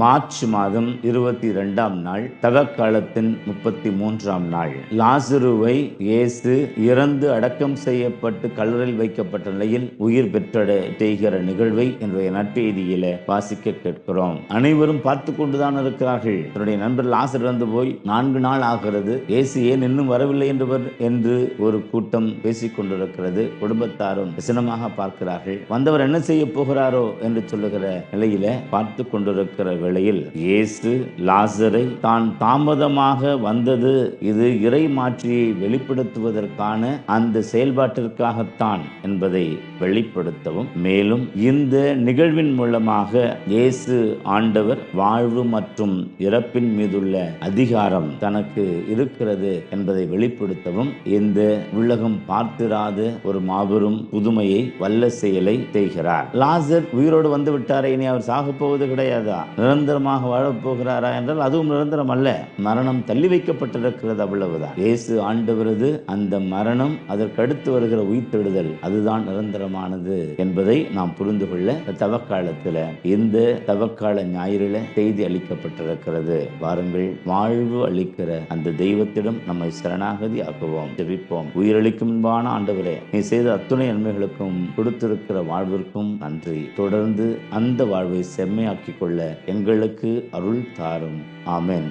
March மாதம் 22ஆம் நாள், தவக்காலத்தின் 33ஆம் நாள். லாசருவை இயேசு இறந்து அடக்கம் செய்யப்பட்டு கல்லறையில் வைக்கப்பட்ட நிலையில் உயிர் பெற்ற செய்கிற நிகழ்வை இன்றைய நற்செய்தியில வாசிக்க கேட்கிறோம். அனைவரும் பார்த்து கொண்டுதான் இருக்கிறார்கள். தன்னுடைய நண்பர் லாசர் இறந்து போய் 4 நாள் ஆகிறது, இயேசு ஏன் இன்னும் வரவில்லை என்று ஒரு கூட்டம் பேசிக் கொண்டிருக்கிறது. குடும்பத்தாரும் விசனமாக பார்க்கிறார்கள். வந்தவர் என்ன செய்ய போகிறாரோ என்று சொல்லுகிற நிலையில பார்த்து கொண்டிருக்கிற வேளையில் இயேசு லாசரை தான் தாமதமாக வந்தது இது இறை மாட்சியை வெளிப்படுத்துவதற்கான அந்த செயல்பாட்டிற்காகத்தான் என்பதை வெளிப்படுத்தவும், மேலும் இந்த நிகழ்வின் மூலமாக இயேசு ஆண்டவர் வாழ்வு மற்றும் இறப்பின் மீதுள்ள அதிகாரம் தனக்கு இருக்கிறது என்பதை வெளிப்படுத்தவும் இந்த உலகம் பார்த்திராத ஒரு மாபெரும் புதுமையை வல்ல செயலை செய்கிறார். லாசர் உயிரோடு வந்து விட்டாரே, இனி அவர் சாக போவது கிடையாதா, நிரந்தரமாக வாழப் போகிறாரா என்றால் அதுவும் நிரந்தரம் அல்ல. மரணம் தள்ளி வைக்கப்பட்டிருக்கிறது, அவ்வளவுதான். இயேசு ஆண்டவரது அந்த மரணம், அதற்கடுத்து வருகிற உயிர்த்தெழுதல், அதுதான் நிரந்தரமானது என்பதை நாம் புரிந்து கொள்ள தவக்காலத்தில் இந்த தவக்கால ஞாயிறில செய்தி அளிக்கப்பட்டிருக்கிறது. வாருங்கள், வாழ்வு அளிக்கிற அந்த தெய்வத்திடம் நம்மை சரணாகதி ஆக்குவோம், ஜெபிப்போம். உயிரளிக்கும் அன்பான ஆண்டவரே, நீ செய்த அத்துணை நன்மைகளுக்கும் கொடுத்திருக்கிற வாழ்விற்கும் நன்றி. தொடர்ந்து அந்த வாழ்வை செம்மையாக்கிக் கொள்ள எங்களுக்கு அருள் தாரும். ஆமென்.